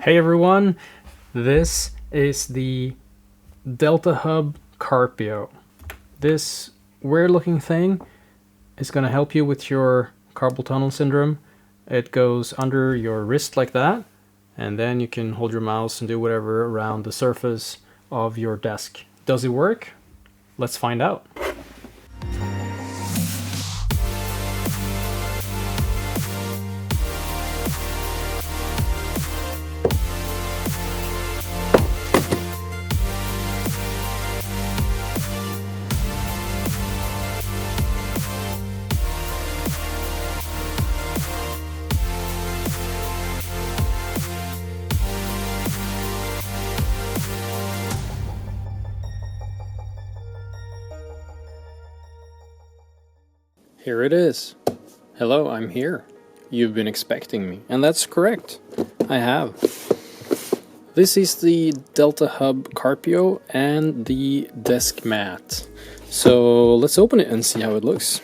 Hey everyone, this is the DELTAHUB Carpio. This weird looking thing is going to help you with your carpal tunnel syndrome. It goes under your wrist like that, and then you can hold your mouse and do whatever around the surface of your desk. Does it work? Let's find out. Here it is. Hello, I'm here. You've been expecting me, and that's correct. I have. This is the DELTAHUB Carpio and the desk mat. So let's open it and see how it looks.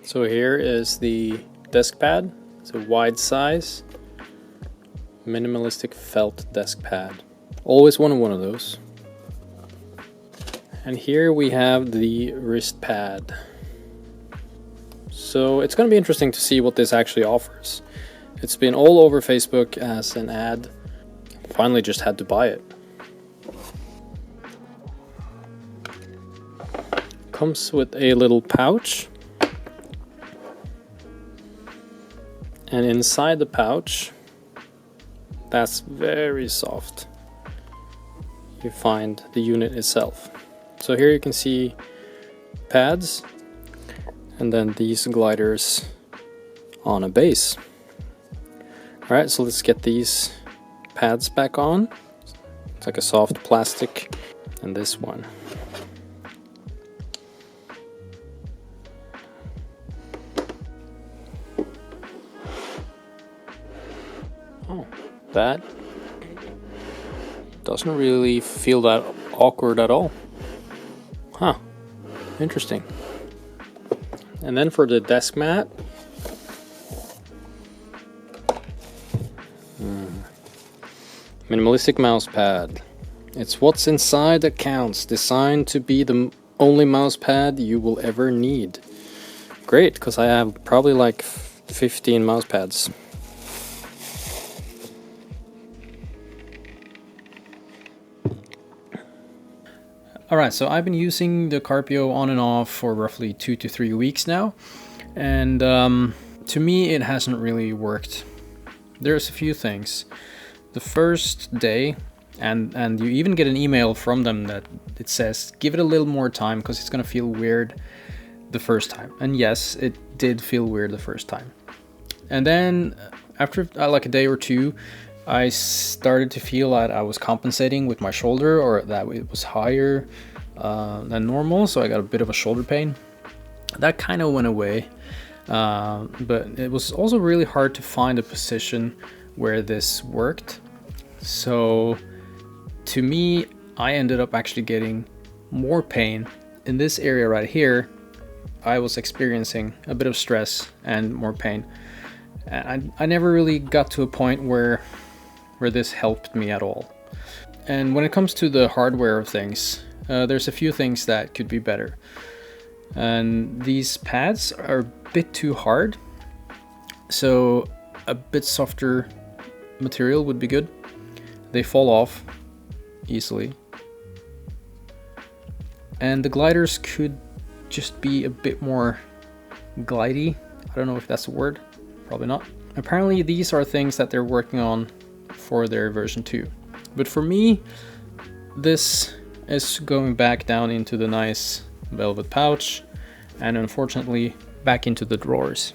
So here is the Deskpad. It's a wide size, minimalistic felt desk pad. Always wanted one of those. And here we have the wrist pad. So it's going to be interesting to see what this actually offers. It's been all over Facebook as an ad. Finally just had to buy it. Comes with a little pouch. And inside the pouch, that's very soft, you find the unit itself. So here you can see pads and then these gliders on a base. Alright, so let's get these pads back on. It's like a soft plastic, and this one. Oh, that doesn't really feel that awkward at all. Huh, interesting. And then for the desk mat, minimalistic mouse pad. It's what's inside that counts, designed to be the only mouse pad you will ever need. Great, because I have probably like 15 mouse pads. Alright, so I've been using the Carpio on and off for roughly 2 to 3 weeks now, and to me it hasn't really worked. There's a few things. The first day, and you even get an email from them that it says give it a little more time because it's gonna feel weird the first time. And yes, it did feel weird the first time. And then after like a day or two, I started to feel that I was compensating with my shoulder, or that it was higher than normal, so I got a bit of a shoulder pain. That kind of went away, but it was also really hard to find a position where this worked. So to me, I ended up actually getting more pain in this area right here. I was experiencing a bit of stress and more pain, and I never really got to a point where this helped me at all. And when it comes to the hardware of things, there's a few things that could be better. And these pads are a bit too hard, so a bit softer material would be good. They fall off easily. And the gliders could just be a bit more glidey. I don't know if that's a word, probably not. Apparently these are things that they're working on for their version 2. But for me, this is going back down into the nice velvet pouch, and unfortunately back into the drawers.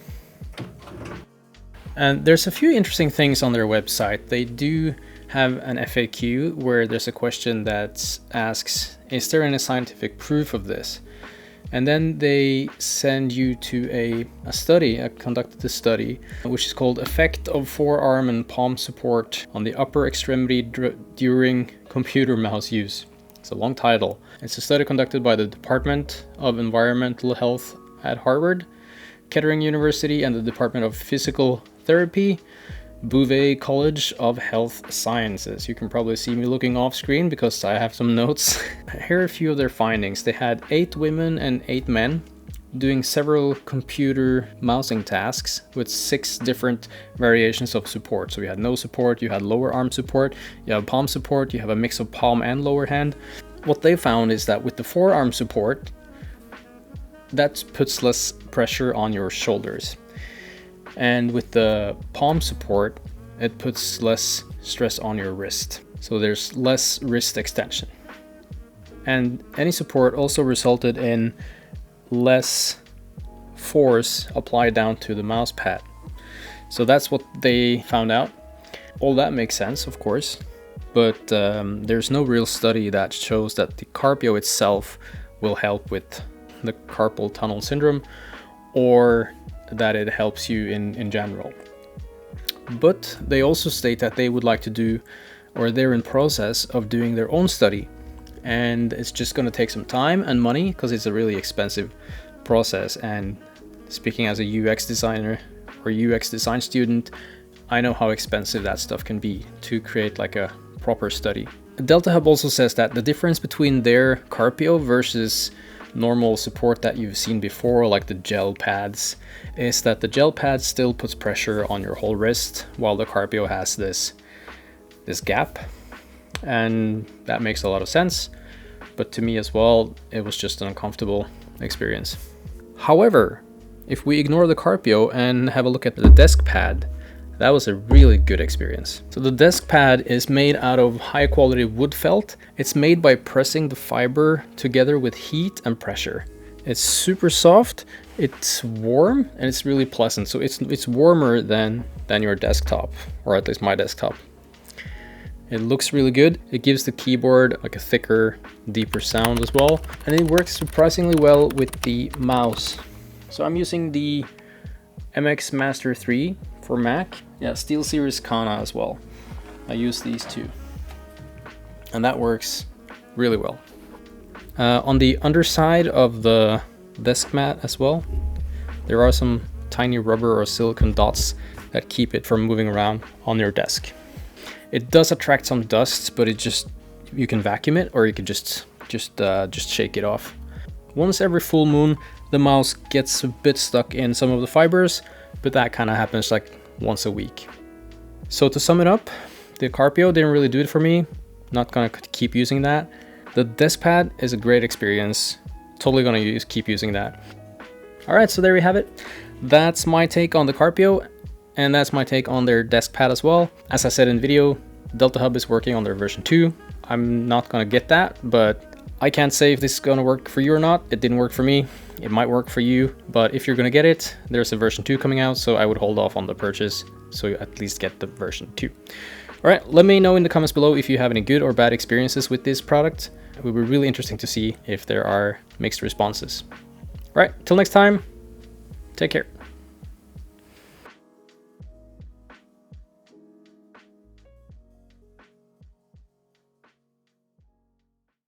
And there's a few interesting things on their website. They do have an FAQ where there's a question that asks, is there any scientific proof of this? And then they send you to a study, a conducted study, which is called Effect of Forearm and Palm Support on the Upper Extremity During Computer Mouse Use. It's a long title. It's a study conducted by the Department of Environmental Health at Harvard, Kettering University and the Department of Physical Therapy, Bouvet College of Health Sciences. You can probably see me looking off screen because I have some notes. Here are a few of their findings. They had 8 women and 8 men doing several computer mousing tasks with 6 different variations of support. So you had no support, you had lower arm support, you have palm support, you have a mix of palm and lower hand. What they found is that with the forearm support, that puts less pressure on your shoulders. And with the palm support, it puts less stress on your wrist. So there's less wrist extension. And any support also resulted in less force applied down to the mouse pad. So that's what they found out. All that makes sense, of course, but there's no real study that shows that the Carpio itself will help with the carpal tunnel syndrome or that it helps you in general. But they also state that they would like to do, or they're in process of doing their own study, and it's just going to take some time and money because it's a really expensive process. And speaking as a UX designer or UX design student, I know how expensive that stuff can be to create like a proper study. DELTAHUB also says that the difference between their Carpio versus normal support that you've seen before, like the gel pads, is that the gel pad still puts pressure on your whole wrist while the Carpio has this gap. And that makes a lot of sense, but to me as well, it was just an uncomfortable experience. However, if we ignore the Carpio and have a look at the Deskpad, that was a really good experience. So the Deskpad is made out of high quality wood felt. It's made by pressing the fiber together with heat and pressure. It's super soft, it's warm, and it's really pleasant. So it's warmer than your desktop, or at least my desktop. It looks really good. It gives the keyboard like a thicker, deeper sound as well. And it works surprisingly well with the mouse. So I'm using the MX Master 3 for Mac. Yeah, SteelSeries Kana as well. I use these two. And that works really well. On the underside of the desk mat as well, there are some tiny rubber or silicone dots that keep it from moving around on your desk. It does attract some dust, but you can vacuum it, or you can just shake it off. Once every full moon, the mouse gets a bit stuck in some of the fibers, but that kind of happens like once a week. So to sum it up, the Carpio didn't really do it for me. Not gonna keep using that. The Deskpad is a great experience. Totally gonna keep using that. All right, so there we have it. That's my take on the Carpio. And that's my take on their Deskpad as well. As I said in the video, DELTAHUB is working on their version 2. I'm not gonna get that, but I can't say if this is gonna work for you or not. It didn't work for me. It might work for you, but if you're gonna get it, there's a version 2 coming out, so I would hold off on the purchase, so you at least get the version 2. All right, let me know in the comments below if you have any good or bad experiences with this product. It would be really interesting to see if there are mixed responses. All right, till next time, take care.